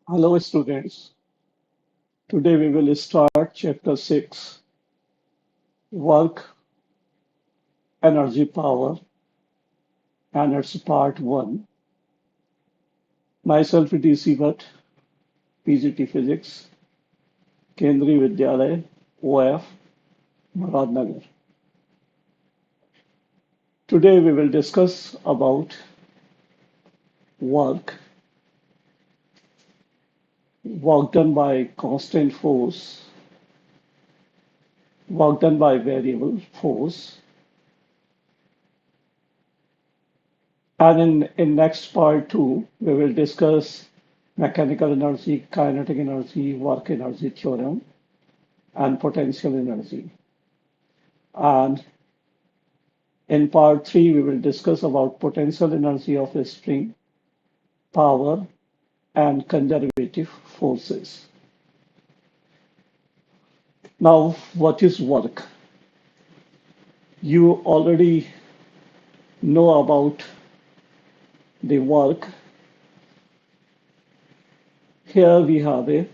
Hello, students. Today we will start chapter 6, Work, Energy, Power, and its part 1. Myself, D.C. Bhatt, PGT Physics, Kendriya Vidyalaya, OF, Muradnagar. Today we will discuss about work, work done by constant force, work done by variable force, and in next part 2, we will discuss mechanical energy, kinetic energy, work energy theorem, and potential energy. And in part 3, we will discuss about potential energy of a spring, power, and conservative forces. Now, what is work? You already know about the work. Here we have a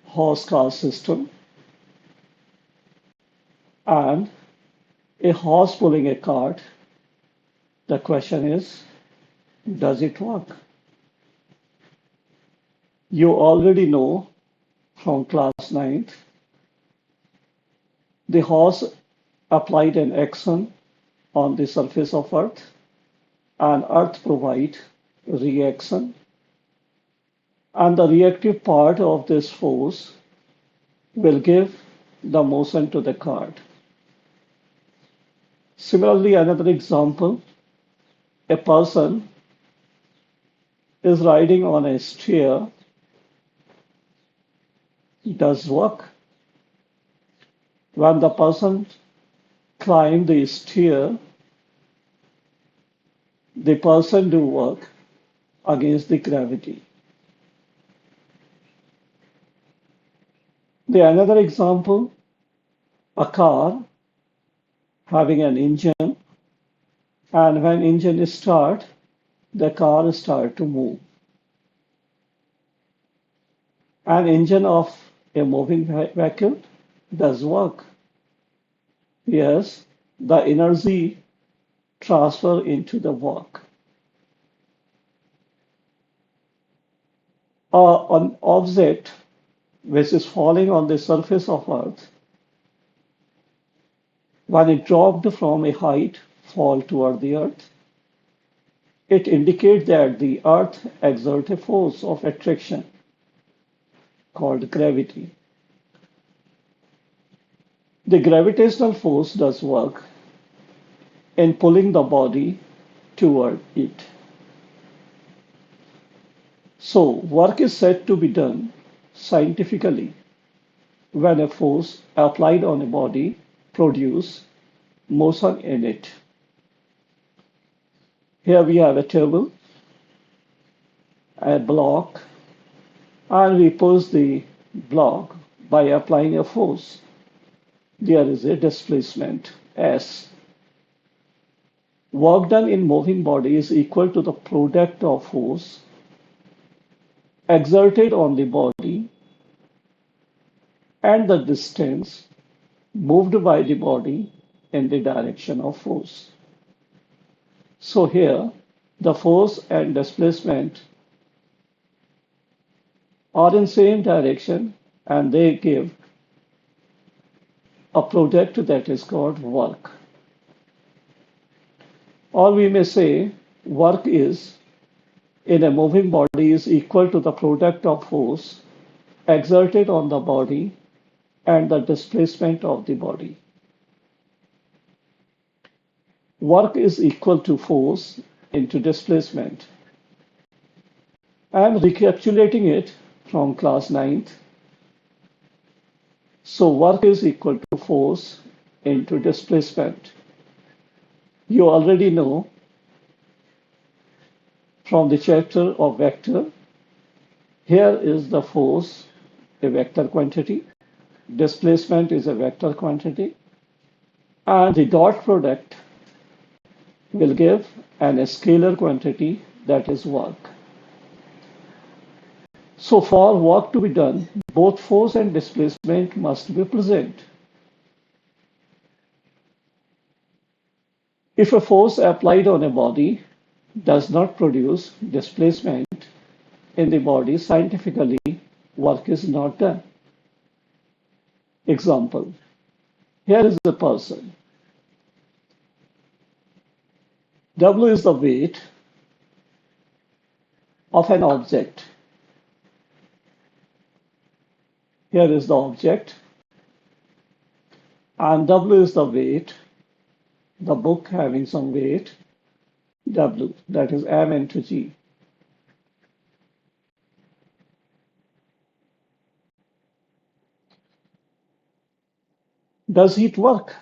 horse car system and a horse pulling a cart. The question is, does it work? You already know from class 9th, the horse applied an action on the surface of Earth, and Earth provide reaction, and the reactive part of this force will give the motion to the cart. Similarly, another example, a person is riding on a stair, does work. When the person climb the stair, the person do work against the gravity. The another example, a car having an engine, and when engine start, the car start to move. An engine of a moving vehicle does work. Yes, the energy transfer into the work. An object which is falling on the surface of Earth, when it dropped from a height, fall toward the Earth, it indicates that the Earth exerts a force of attraction called gravity. The gravitational force does work in pulling the body toward it. So, work is said to be done scientifically when a force applied on a body produces motion in it. Here we have a table, a block, and we push the block by applying a force. There is a displacement S. Work done in moving body is equal to the product of force exerted on the body and the distance moved by the body in the direction of force. So here, the force and displacement are in same direction and they give a product that is called work. Or we may say work is in a moving body is equal to the product of force exerted on the body and the displacement of the body. Work is equal to force into displacement. I am recapitulating it from class 9th. So work is equal to force into displacement. You already know from the chapter of vector, here is the force, a vector quantity, displacement is a vector quantity, and the dot product will give an scalar quantity that is work. So for work to be done, both force and displacement must be present. If a force applied on a body does not produce displacement in the body, scientifically, work is not done. Example, here is a person. W is the weight of an object. Here is the object, and W is the weight, the book having some weight, W, that is M into G. Does it work?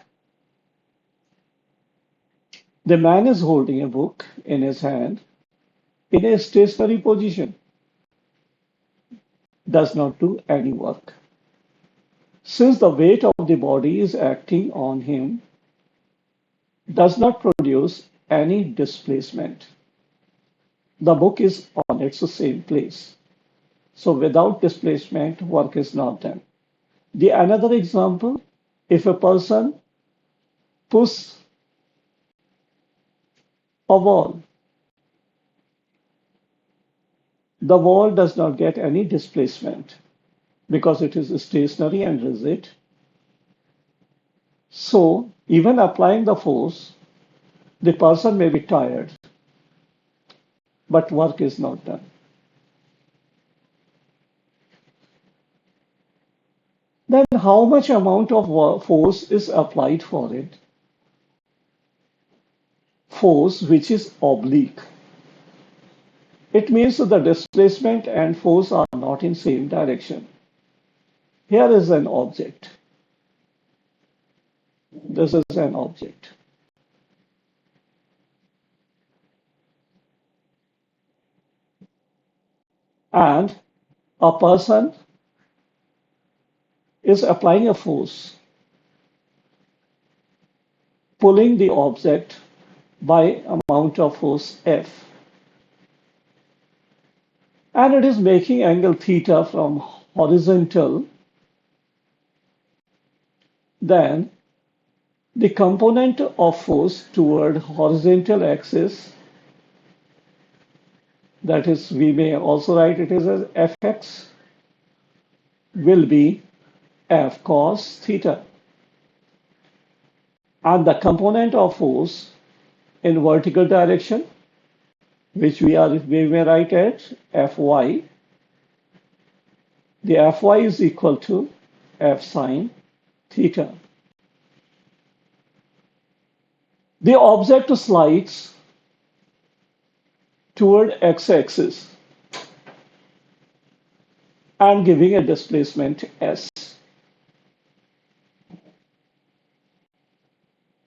The man is holding a book in his hand in a stationary position, does not do any work. Since the weight of the body is acting on him, does not produce any displacement. The book is on its same place. So without displacement, work is not done. The another example, if a person pushes a wall, the wall does not get any displacement because it is stationary and rigid. So even applying the force, the person may be tired, but work is not done. Then how much amount of force is applied for it? Force which is oblique. It means that the displacement and force are not in same direction. Here is an object. This is an object. And a person is applying a force, pulling the object by amount of force F. And it is making angle theta from horizontal. Then the component of force toward horizontal axis, that is, we may also write it as Fx, will be F cos theta. And the component of force in vertical direction, which we may write as Fy, the Fy is equal to F sine theta. The object slides toward x-axis and giving a displacement s.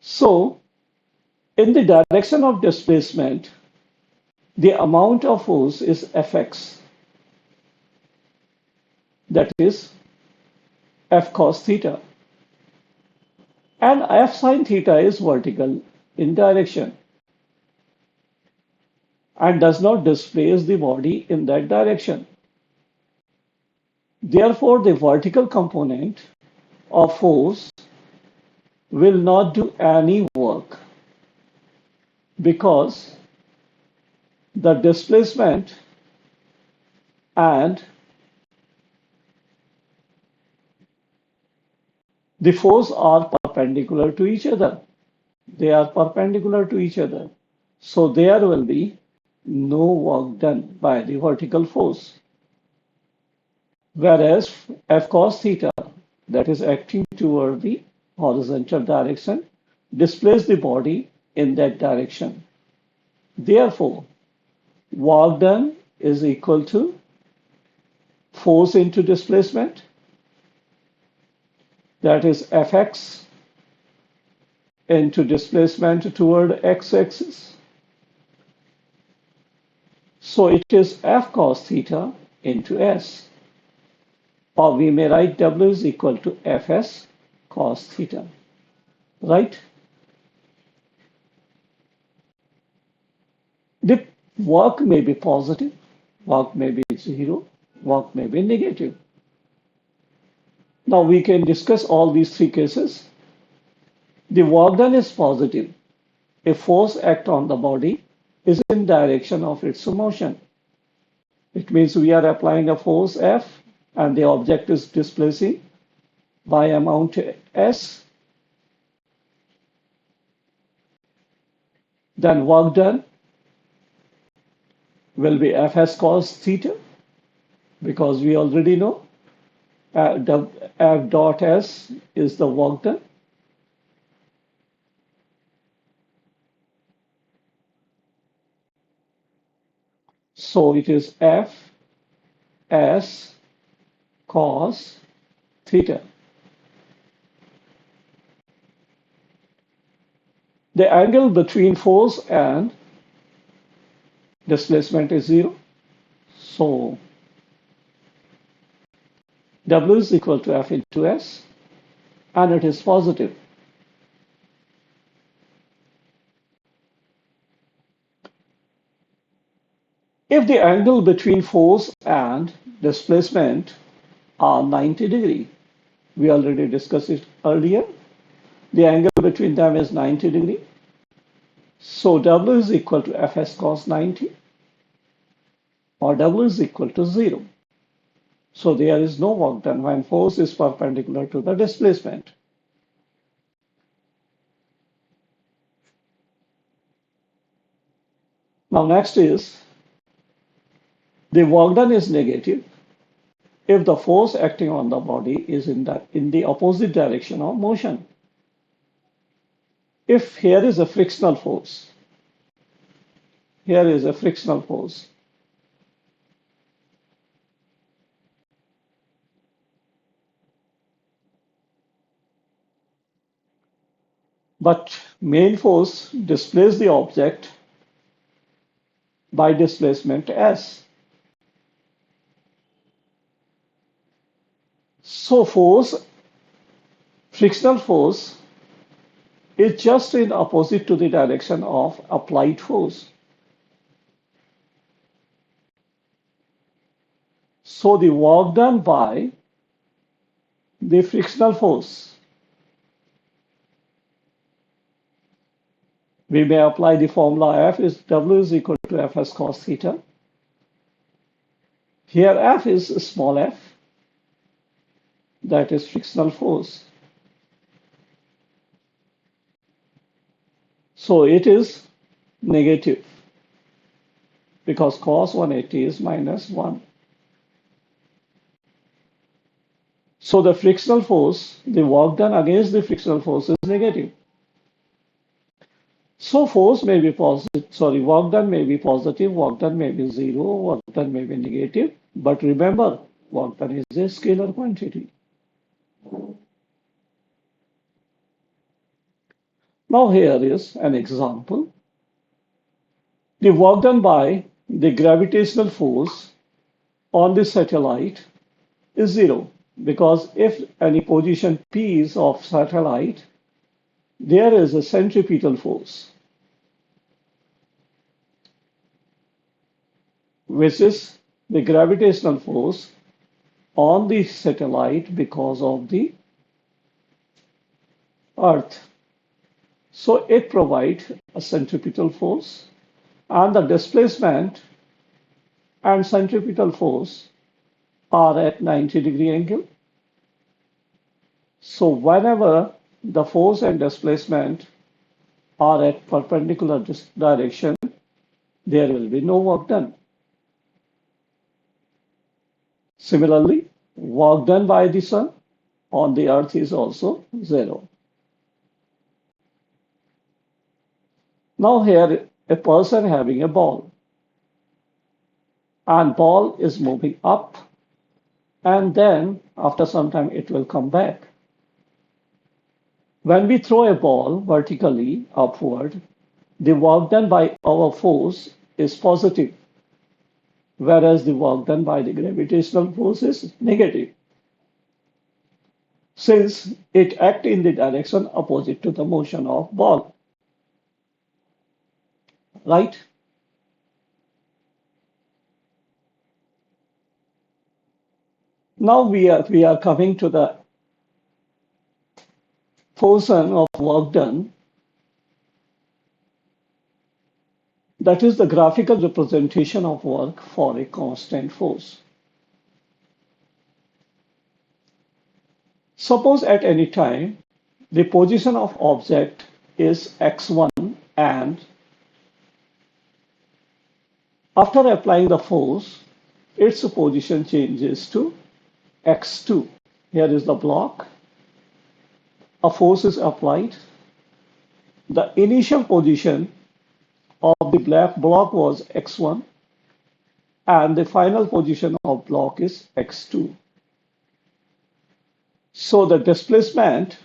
So, in the direction of displacement, the amount of force is Fx, that is F cos theta. And F sine theta is vertical in direction and does not displace the body in that direction. Therefore, the vertical component of force will not do any work because the displacement and the force are perpendicular to each other. They are perpendicular to each other. So there will be no work done by the vertical force. Whereas F cos theta, that is acting toward the horizontal direction, displaces the body in that direction. Therefore, work done is equal to force into displacement, that is Fx into displacement toward x-axis. So it is F cos theta into S. Or we may write W is equal to Fs cos theta, right? The work may be positive, work may be zero, work may be negative. Now we can discuss all these three cases. The work done is positive. A force act on the body is in direction of its motion. It means we are applying a force F and the object is displacing by amount S. Then work done will be Fs cos theta, because we already know F dot S is the work done. So it is F S cos theta. The angle between force and displacement is 0. So W is equal to F into S, and it is positive. If the angle between force and displacement are 90 degree, we already discussed it earlier, the angle between them is 90 degree. So W is equal to Fs cos 90, or W is equal to 0. So there is no work done when force is perpendicular to the displacement. Now next is, the work done is negative if the force acting on the body is in the opposite direction of motion. If here is a frictional force, here is a frictional force, but main force displaces the object by displacement S. So frictional force is just in opposite to the direction of applied force. So the work done by the frictional force, we may apply the formula F is W is equal to Fs cos theta. Here F is small f, that is frictional force. So it is negative, because cos 180 is minus 1. So the frictional force, the work done against the frictional force is negative. So force may be positive, work done may be positive, work done may be 0, work done may be negative. But remember, work done is a scalar quantity. Now here is an example. The work done by the gravitational force on the satellite is 0, because if any position P is of satellite, there is a centripetal force, which is the gravitational force on the satellite because of the Earth. So it provides a centripetal force, and the displacement and centripetal force are at 90-degree angle. So whenever the force and displacement are at perpendicular direction, there will be no work done. Similarly, work done by the sun on the earth is also 0. Now here, a person having a ball, and ball is moving up, and then after some time it will come back. When we throw a ball vertically upward, the work done by our force is positive, whereas the work done by the gravitational force is negative, since it acts in the direction opposite to the motion of ball. Right? Now we are coming to the portion of work done, that is the graphical representation of work for a constant force. Suppose at any time the position of object is x1 and after applying the force, its position changes to x2. Here is the block. A force is applied. The initial position of the block was x1 and the final position of block is x2. So the displacement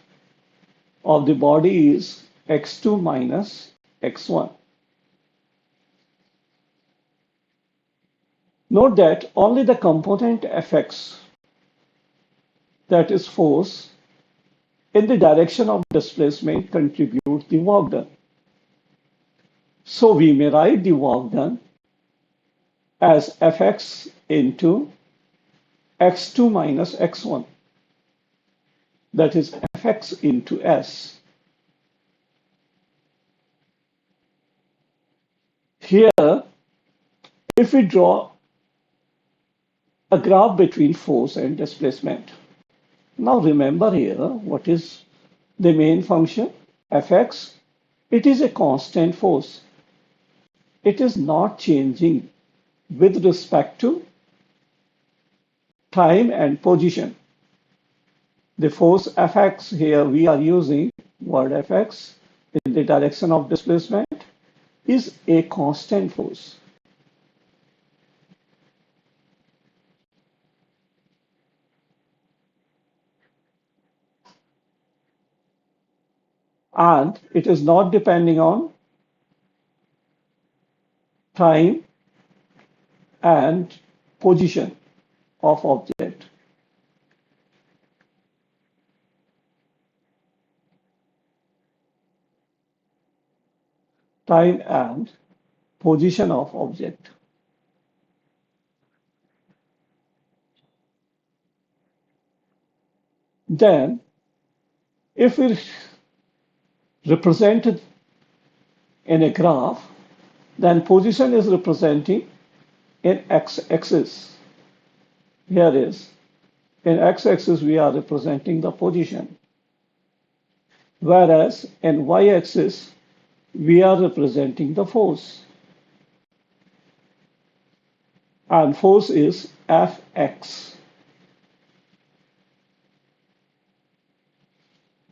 of the body is x2 minus x1. Note that only the component Fx, that is force, in the direction of displacement contribute the work done. So we may write the work done as Fx into x2 minus x1. That is Fx into S. Here, if we draw a graph between force and displacement. Now remember here, what is the main function? Fx, it is a constant force. It is not changing with respect to time and position. The force Fx here, we are using word Fx in the direction of displacement, is a constant force. And it is not depending on time and position of object. Time and position of object. Then, if we represent it in a graph, then position is representing in x-axis. Here is, in x-axis we are representing the position, whereas in y-axis we are representing the force. And force is Fx.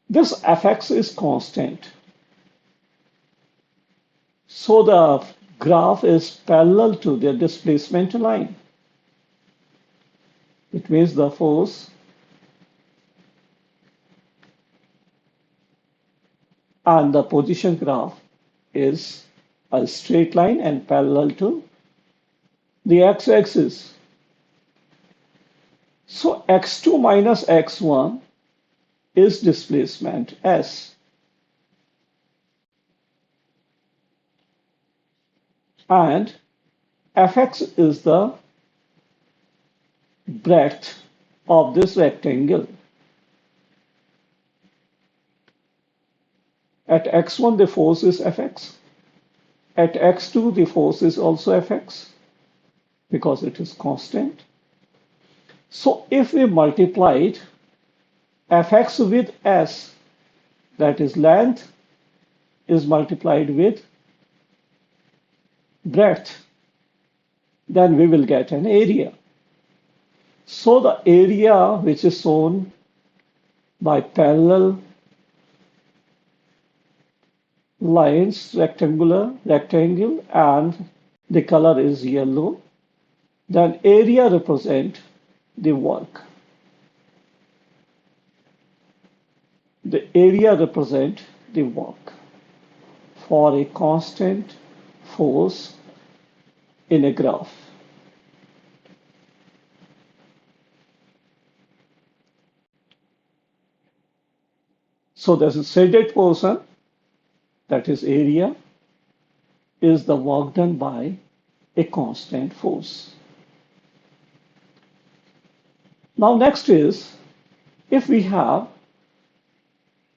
This Fx is constant. So the graph is parallel to the displacement line. It means the force and the position graph is a straight line and parallel to the x-axis. So x2 minus x1 is displacement S. And Fx is the breadth of this rectangle. At x1 the force is Fx. At x2 the force is also Fx because it is constant. So if we multiplied Fx with S, that is length, is multiplied with breadth, then we will get an area. So the area which is shown by parallel lines, rectangle, and the color is yellow, then area represent the work. The area represent the work for a constant force in a graph. So the shaded portion, that is area, is the work done by a constant force. Now, next is if we have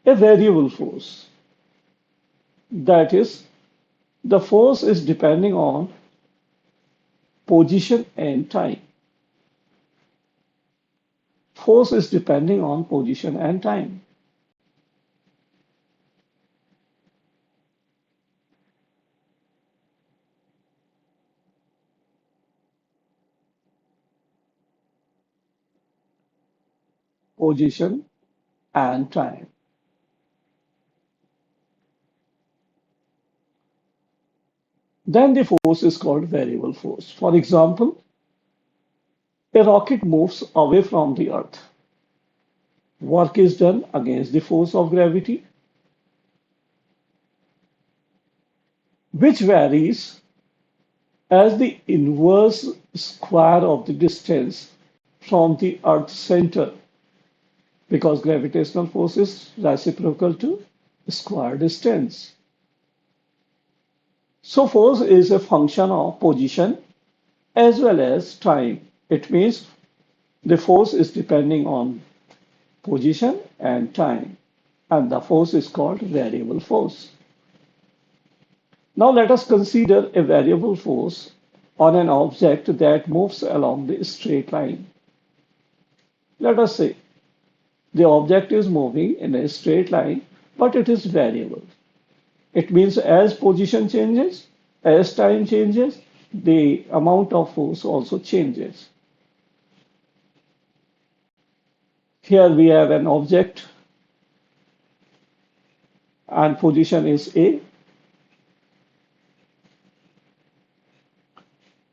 a variable force, that is, the force is depending on position and time. Force is depending on position and time. Position and time. Then the force is called variable force. For example, a rocket moves away from the Earth. Work is done against the force of gravity, which varies as the inverse square of the distance from the Earth's center, because gravitational force is reciprocal to square distance. So force is a function of position as well as time. It means the force is depending on position and time, and the force is called variable force. Now let us consider a variable force on an object that moves along the straight line. Let us say the object is moving in a straight line, but it is variable. It means as position changes, as time changes, the amount of force also changes. Here we have an object and position is A,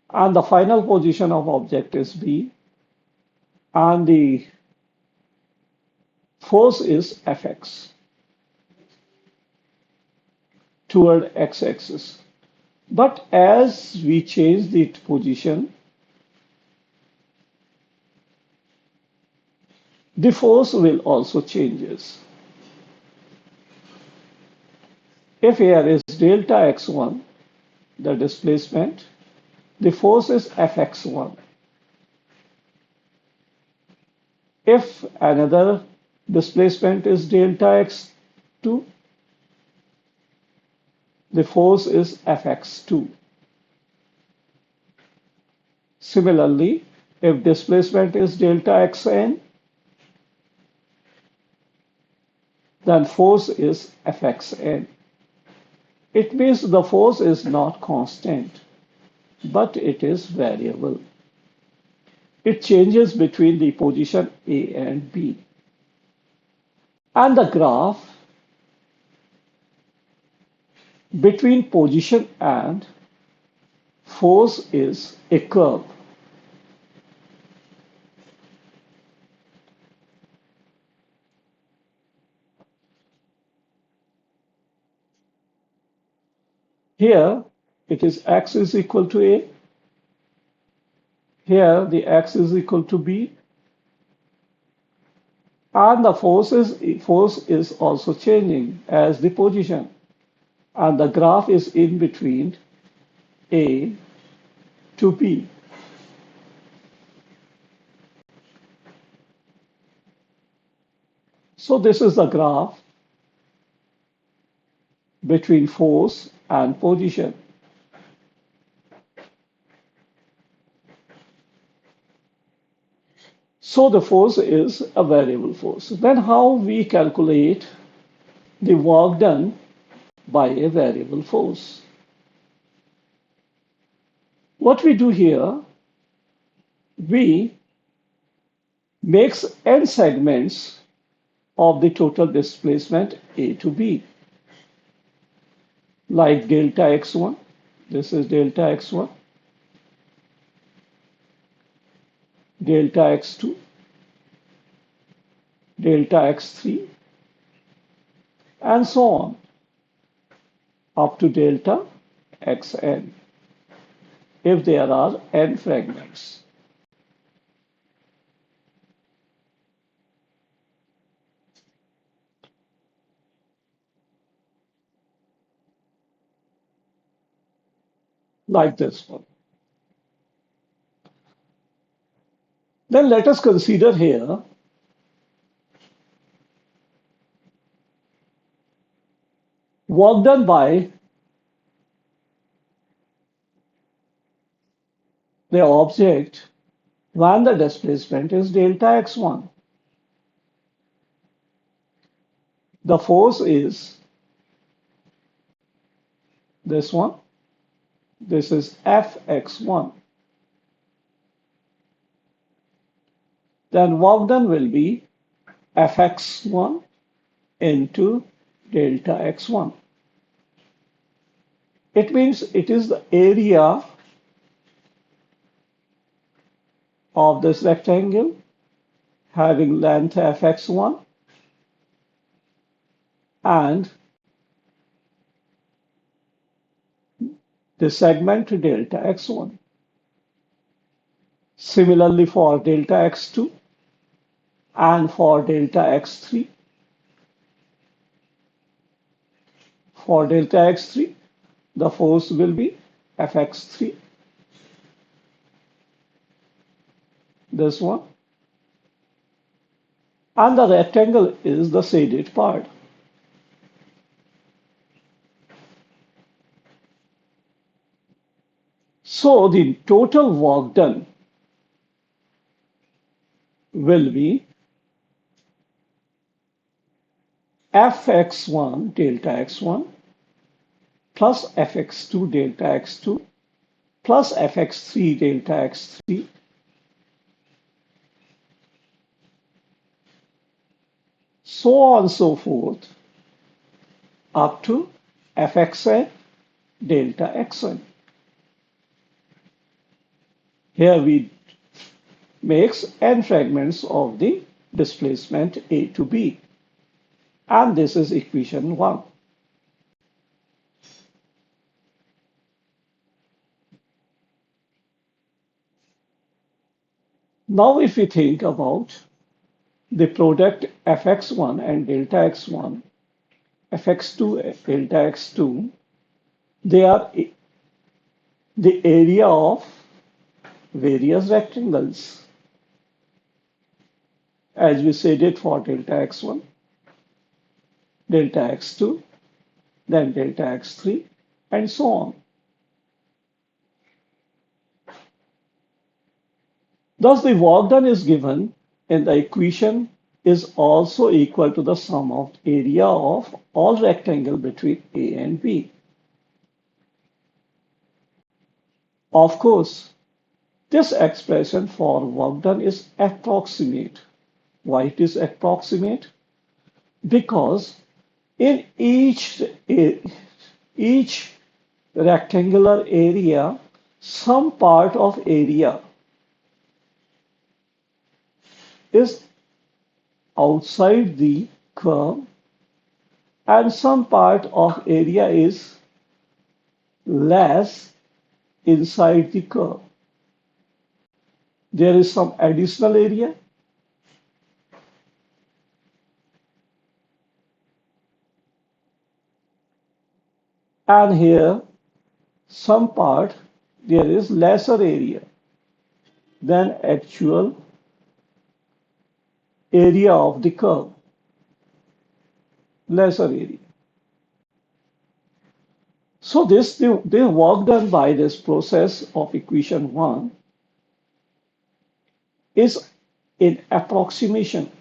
and the final position of object is B, and the force is Fx toward x-axis. But as we change the position, the force will also changes. If here is delta x1, the displacement, the force is Fx1. If another displacement is delta x2, the force is Fx2. Similarly, if displacement is delta xn, then force is Fxn. It means the force is not constant, but it is variable. It changes between the position A and B. And the graph between position and force is a curve. Here it is x is equal to A. Here the x is equal to B. And the force is also changing as the position. And the graph is in between A to B. So this is the graph between force and position. So the force is a variable force. Then how we calculate the work done by a variable force? What we do here, we make n segments of the total displacement A to B, like delta x1. This is delta x1, delta x2, delta x3, and so on up to delta xn, if there are n fragments. Like this one. Then let us consider here work done by the object when the displacement is delta x1. The force is this one. This is Fx1. Then work done will be Fx1 into delta x1. It means it is the area of this rectangle having length Fx1 and the segment delta x1. Similarly for delta x2 and for delta x3. For delta x3, the force will be Fx3, this one, and the rectangle is the shaded part. So the total work done will be Fx1 delta x1 plus Fx2 delta x2 plus Fx3 delta x3 so on and so forth up to Fxn delta xn. Here we makes n fragments of the displacement A to B. And this is equation 1. Now if we think about the product Fx1 and delta x1, Fx2 delta x2, they are the area of various rectangles. As we said it for delta x1, delta x2, then delta x3, and so on. Thus, the work done is given in the equation is also equal to the sum of area of all rectangle between A and B. Of course, this expression for work done is approximate. Why it is approximate? Because in each rectangular area, some part of area is outside the curve and some part of area is less inside the curve. There is some additional area and here some part there is lesser area than actual area of the curve, lesser area. So the work done by this process of equation 1 is in approximation.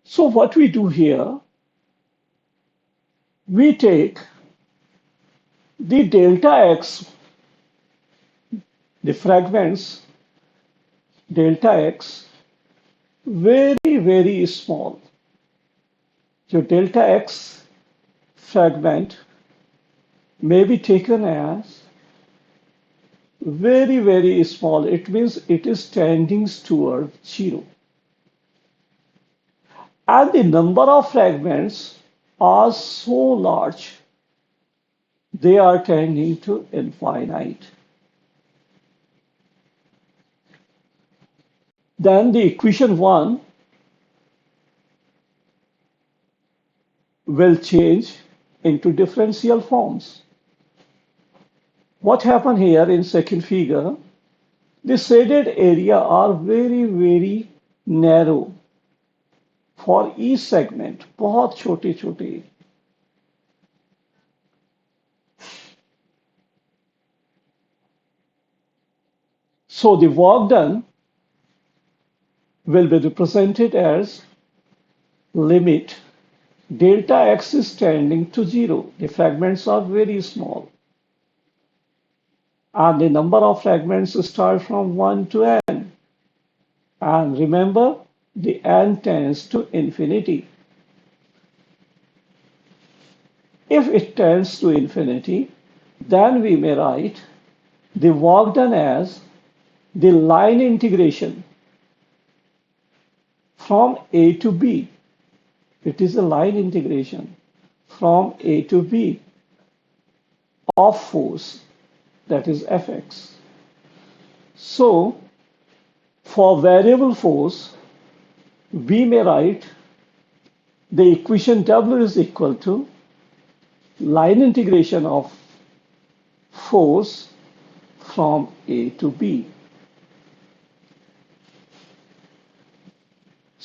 So what we do here, we take the delta x, the fragments delta x, very small. So delta x fragment may be taken as very small. It means it is tending toward 0. And the number of fragments are so large, they are tending to infinite. Then the equation 1 will change into differential forms. What happened here in second figure, the shaded area are very, very narrow for each segment, बहुत छोटे छोटे. So the work done will be represented as limit delta x is tending to 0. The fragments are very small. And the number of fragments start from 1 to n. And remember, the n tends to infinity. If it tends to infinity, then we may write the work done as the line integration from A to B. It is a line integration from A to B of force, that is Fx. So for variable force, we may write the equation W is equal to line integration of force from A to B.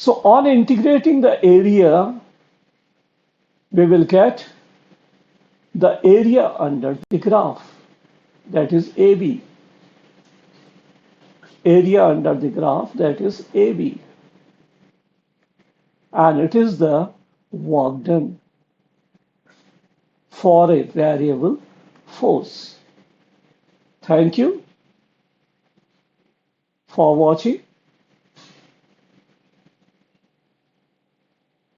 So on integrating the area, we will get the area under the graph, that is AB. Area under the graph, that is AB. And it is the work done for a variable force. Thank you for watching.